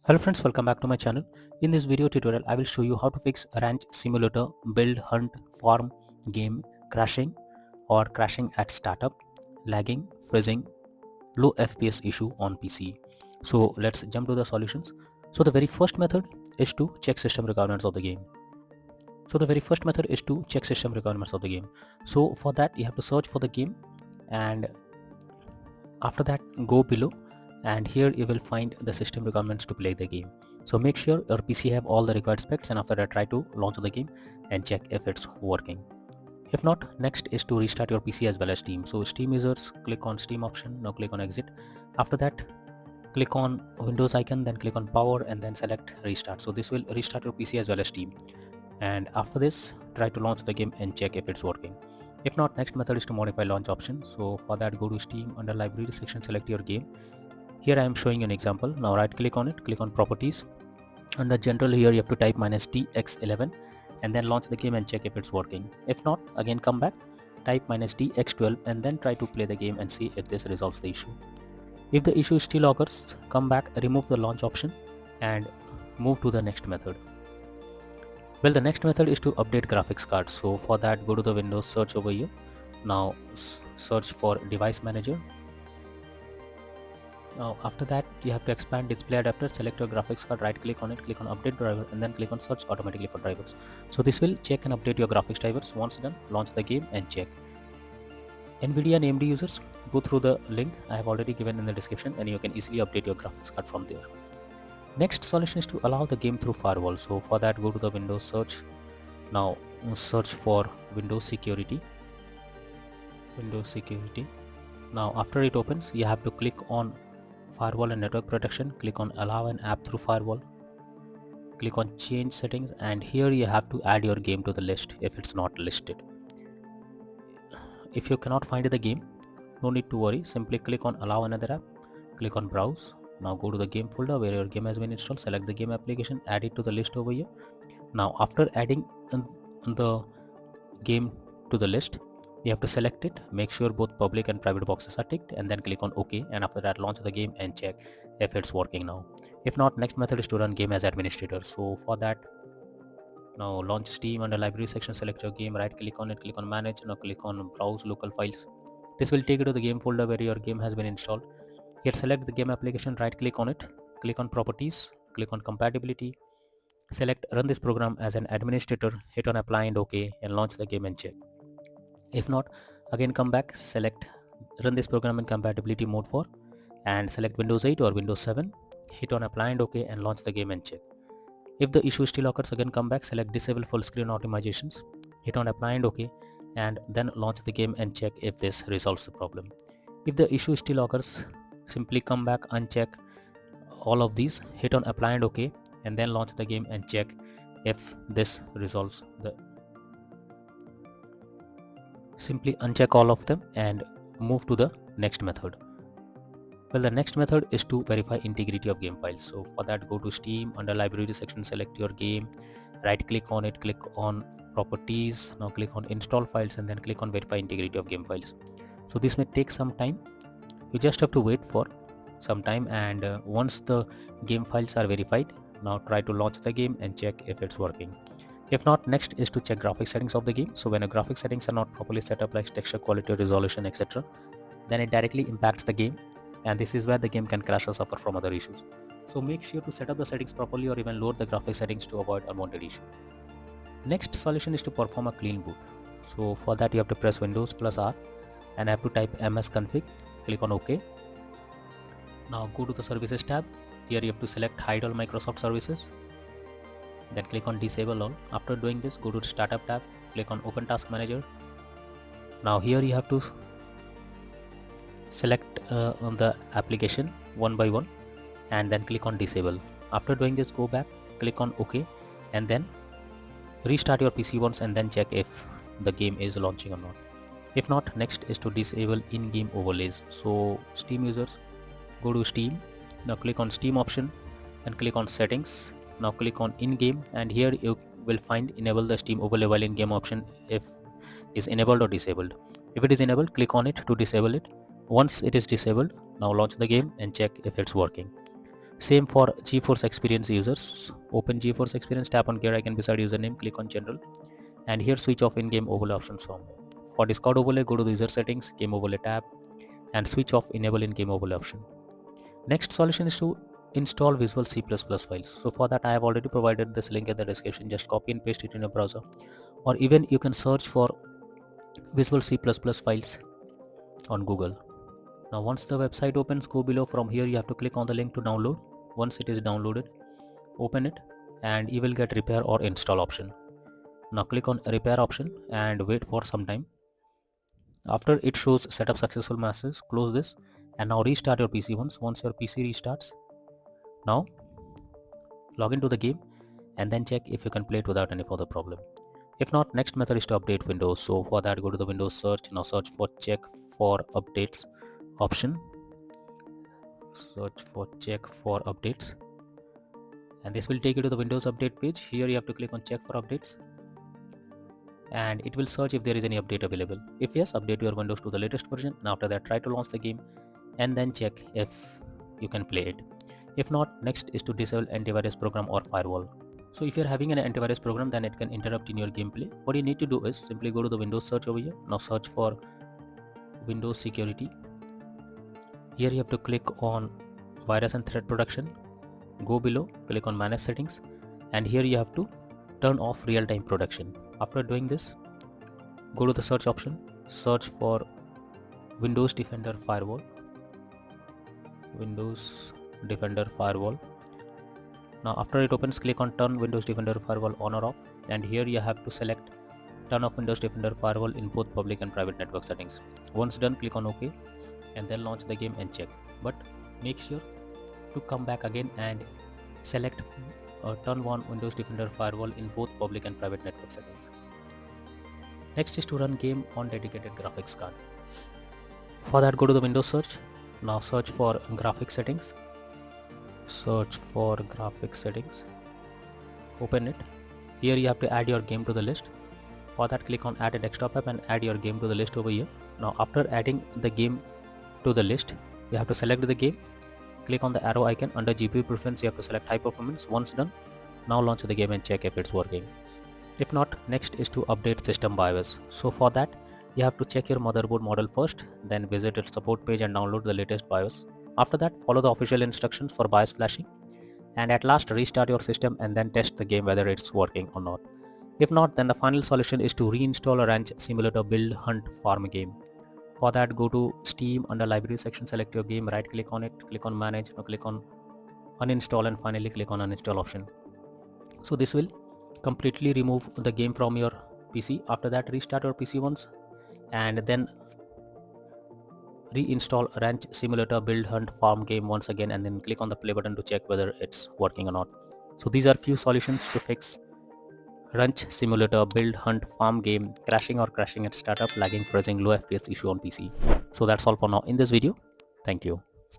Hello friends, welcome back to my channel. In this video tutorial, I will show you how to fix ranch simulator build hunt farm game crashing or crashing at startup, lagging, freezing, low FPS issue on PC. So let's jump to the solutions. So the very first method is to check system requirements of the game. So for that you have to search for the game, and after that go below, and here you will find the system requirements to play the game. So make sure your PC have all the required specs, and after that try to launch the game and check if it's working. If not, next is to restart your PC as well as Steam. So Steam users, click on Steam option, now click on exit. After that click on Windows icon, then click on power and then select restart. So this will restart your PC as well as Steam, and after this try to launch the game and check if it's working. If not, next method is to modify launch option. So for that go to Steam, under library section select your game. Here I am showing an example. Now right click on it, click on properties. Under general, here you have to type -tx11 and then launch the game and check if it's working. If not, again come back, type -tx12 and then try to play the game and see if this resolves the issue. If the issue still occurs, come back, remove the launch option and move to the next method. Well, the next method is to update graphics card. So for that go to the Windows, search over here. Now search for device manager. Now after that you have to expand display adapter, select your graphics card, right click on it, click on update driver and then click on search automatically for drivers. So this will check and update your graphics drivers. Once done, launch the game and check. Nvidia and AMD users, go through the link I have already given in the description and you can easily update your graphics card from there. Next solution is to allow the game through firewall. So for that go to the Windows, search. Now search for Windows security. Now after it opens, you have to click on firewall and network protection, click on allow an app through firewall, click on change settings, and here you have to add your game to the list if it's not listed. If you cannot find the game, no need to worry, simply click on allow another app, click on browse. Now go to the game folder where your game has been installed, select the game application, add it to the list over here. Now after adding the game to the list, you have to select it, make sure both public and private boxes are ticked, and then click on OK, and after that launch the game and check if it's working now. If not, next method is to run game as administrator. So for that, now launch Steam, under library section select your game, right click on it, click on manage, now click on browse local files. This will take you to the game folder where your game has been installed. Here select the game application, right click on it, click on properties, click on compatibility, select run this program as an administrator, hit on apply and OK, and launch the game and check. If not, again come back, select run this program in compatibility mode for, and select Windows 8 or Windows 7, hit on apply and OK and launch the game and check. If the issue still occurs, again come back, select disable full screen optimizations, hit on apply and OK, and then launch the game and check if this resolves the problem. If the issue still occurs, simply come back, uncheck all of these, hit on apply and OK, and then launch the game and check if this resolves the. Simply uncheck all of them and move to the next method. Well, the next method is to verify integrity of game files. So for that go to Steam, under library section select your game, right click on it, click on properties, now click on install files and then click on verify integrity of game files. So this may take some time, you just have to wait for some time, and once the game files are verified, now try to launch the game and check if it's working. If not, next is to check graphic settings of the game. So when a graphic settings are not properly set up, like texture quality, resolution, etc., then it directly impacts the game, and this is where the game can crash or suffer from other issues. So make sure to set up the settings properly or even lower the graphic settings to avoid unwanted issue. Next solution is to perform a clean boot. So for that you have to press Windows plus R and have to type msconfig, click on OK. Now go to the services tab. Here you have to select hide all Microsoft services, then click on disable all. After doing this, go to the startup tab, click on open task manager. Now here you have to select on the application one by one and then click on disable. After doing this, go back, click on OK, and then restart your PC once and then check if the game is launching or not. If not, next is to disable in-game overlays. So Steam users, go to Steam, now click on Steam option and click on settings. Now click on in-game, and here you will find enable the Steam overlay while in-game option if is enabled or disabled. If it is enabled, click on it to disable it. Once it is disabled, now launch the game and check if it's working. Same for GeForce Experience users. Open GeForce Experience, tap on gear icon beside username, click on general, and here switch off in-game overlay options from here. For Discord overlay, go to the user settings, game overlay tab, and switch off enable in-game overlay option. Next solution is to install Visual C++ files. So for that I have already provided this link in the description. Just copy and paste it in your browser, or even you can search for Visual C++ files on Google. Now once the website opens, go below. From here you have to click on the link to download. Once it is downloaded, open it and you will get repair or install option. Now click on repair option and wait for some time. After it shows setup successful message, close this and now restart your PC once your PC restarts. Now log into the game and then check if you can play it without any further problem. If not, next method is to update Windows. So for that, go to the Windows search. Now search for check for updates option. Search for check for updates, and this will take you to the Windows update page. Here you have to click on check for updates and it will search if there is any update available. If yes, update your Windows to the latest version, and after that try to launch the game and then check if you can play it. If not, next is to disable antivirus program or firewall. So if you're having an antivirus program, then it can interrupt in your gameplay. What you need to do is simply go to the Windows search over here. Now search for Windows security. Here you have to click on virus and threat protection. Go below, click on manage settings, and here you have to turn off real-time protection. After doing this, go to the search option, search for Windows Defender Firewall. Windows Defender Firewall. Now after it opens, click on turn Windows Defender Firewall on or off, and here you have to select turn off Windows Defender Firewall in both public and private network settings. Once done, click on OK and then launch the game and check. But make sure to come back again and select turn on Windows Defender Firewall in both public and private network settings. Next is to run game on dedicated graphics card. For that, go to the Windows search. Now search for graphics settings. Search for graphics settings. Open it. Here you have to add your game to the list. For that, click on add a desktop app and add your game to the list over here. Now after adding the game to the list, you have to select the game. Click on the arrow icon. Under GPU preference, you have to select high performance. Once done, now launch the game and check if it's working. If not, next is to update system BIOS. So for that, you have to check your motherboard model first, then visit its support page and download the latest BIOS. After that, follow the official instructions for BIOS flashing, and at last restart your system and then test the game whether it's working or not. If not, then the final solution is to reinstall a ranch simulator build hunt farm game. For that, go to Steam, under library section, select your game, right click on it, click on manage, now click on uninstall and finally click on uninstall option. So this will completely remove the game from your PC. After that, restart your PC once and then reinstall ranch simulator build hunt farm game once again and then click on the play button to check whether it's working or not. So these are few solutions to fix ranch simulator build hunt farm game crashing or crashing at startup, lagging, freezing, low FPS issue on PC. So that's all for now in this video. Thank you.